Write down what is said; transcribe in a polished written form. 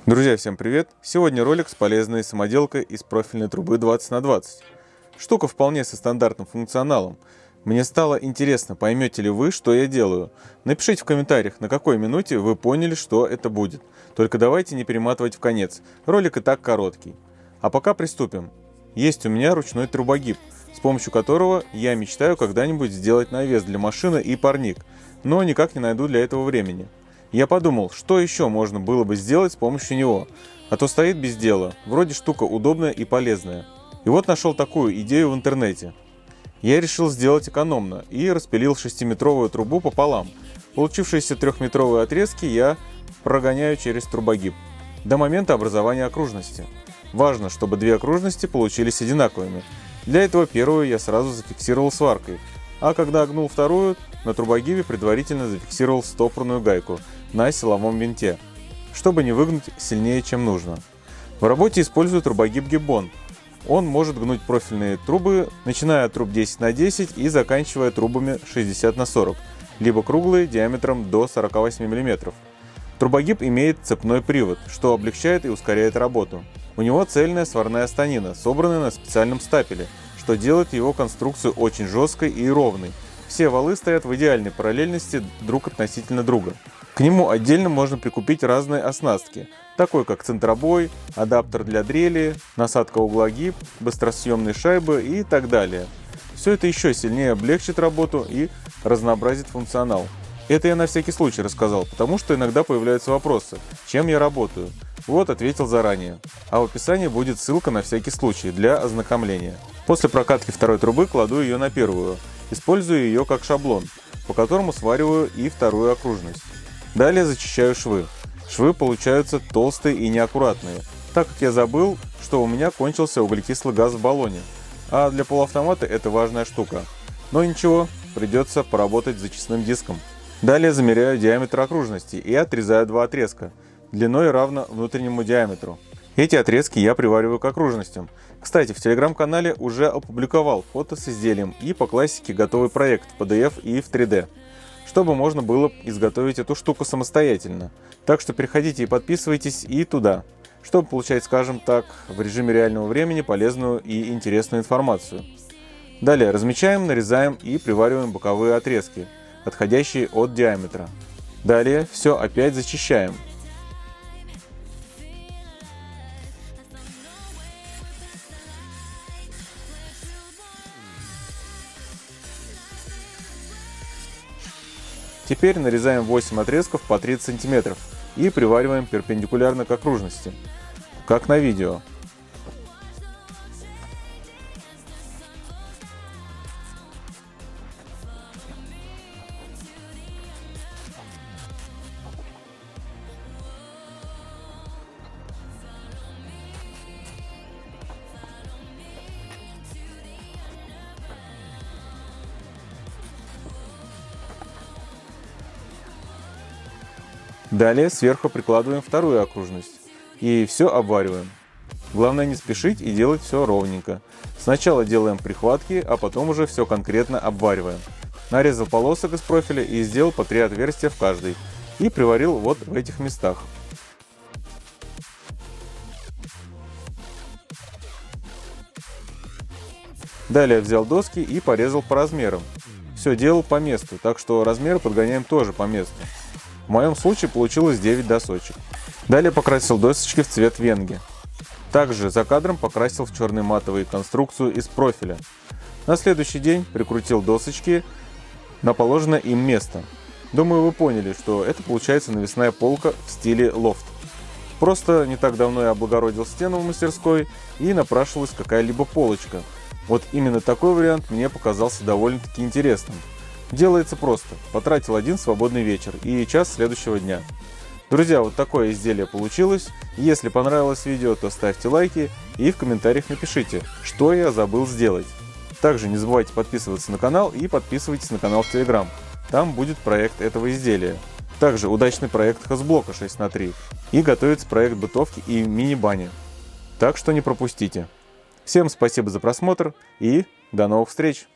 Друзья, всем привет! Сегодня ролик с полезной самоделкой из профильной трубы 20×20. Штука вполне со стандартным функционалом. Мне стало интересно, поймете ли вы, что я делаю. Напишите в комментариях, на какой минуте вы поняли, что это будет. Только давайте не перематывать в конец, ролик и так короткий. А пока приступим. Есть у меня ручной трубогиб, с помощью которого я мечтаю когда-нибудь сделать навес для машины и парник, но никак не найду для этого времени. Я подумал, что еще можно было бы сделать с помощью него, а то стоит без дела, вроде штука удобная и полезная. И вот нашел такую идею в интернете. Я решил сделать экономно и распилил 6-метровую трубу пополам. Получившиеся 3-метровые отрезки я прогоняю через трубогиб до момента образования окружности. Важно, чтобы две окружности получились одинаковыми. Для этого первую я сразу зафиксировал сваркой, а когда огнул вторую, на трубогибе предварительно зафиксировал стопорную гайку на силовом винте, чтобы не выгнуть сильнее, чем нужно. В работе использую трубогиб Gibbon. Он может гнуть профильные трубы, начиная от труб 10×10 и заканчивая трубами 60×40, либо круглые диаметром до 48 мм. Трубогиб имеет цепной привод, что облегчает и ускоряет работу. У него цельная сварная станина, собранная на специальном стапеле, что делает его конструкцию очень жесткой и ровной. Все валы стоят в идеальной параллельности друг относительно друга. К нему отдельно можно прикупить разные оснастки, такой как центробой, адаптер для дрели, насадка угла-гиб, быстросъемные шайбы и так далее. Все это еще сильнее облегчит работу и разнообразит функционал. Это я на всякий случай рассказал, потому что иногда появляются вопросы, чем я работаю. Вот, ответил заранее. А в описании будет ссылка на всякий случай для ознакомления. После прокатки второй трубы кладу ее на первую. Использую ее как шаблон, по которому свариваю и вторую окружность. Далее зачищаю швы. Швы получаются толстые и неаккуратные, так как я забыл, что у меня кончился углекислый газ в баллоне. А для полуавтомата это важная штука. Но ничего, придется поработать с зачистным диском. Далее замеряю диаметр окружности и отрезаю два отрезка, длиной равно внутреннему диаметру. Эти отрезки я привариваю к окружностям. Кстати, в телеграм-канале уже опубликовал фото с изделием и по классике готовый проект в PDF и в 3D, чтобы можно было изготовить эту штуку самостоятельно. Так что переходите и подписывайтесь и туда, чтобы получать, скажем так, в режиме реального времени полезную и интересную информацию. Далее размечаем, нарезаем и привариваем боковые отрезки, отходящие от диаметра. Далее все опять зачищаем. Теперь нарезаем 8 отрезков по 30 см и привариваем перпендикулярно к окружности, как на видео. Далее сверху прикладываем вторую окружность и все обвариваем. Главное не спешить и делать все ровненько. Сначала делаем прихватки, а потом уже все конкретно обвариваем. Нарезал полосок из профиля и сделал по 3 отверстия в каждой. И приварил вот в этих местах. Далее взял доски и порезал по размерам. Все делал по месту, так что размеры подгоняем тоже по месту. В моем случае получилось 9 досочек. Далее покрасил досочки в цвет венги. Также за кадром покрасил в черный матовый конструкцию из профиля. На следующий день прикрутил досочки на положенное им место. Думаю, вы поняли, что это получается навесная полка в стиле лофт. Просто не так давно я облагородил стену в мастерской и напрашивалась какая-либо полочка. Вот именно такой вариант мне показался довольно-таки интересным. Делается просто. Потратил один свободный вечер и час следующего дня. Друзья, вот такое изделие получилось. Если понравилось видео, то ставьте лайки и в комментариях напишите, что я забыл сделать. Также не забывайте подписываться на канал и подписывайтесь на канал в Telegram. Там будет проект этого изделия. Также удачный проект хозблока 6×3 и готовится проект бытовки и мини-бани. Так что не пропустите. Всем спасибо за просмотр и до новых встреч!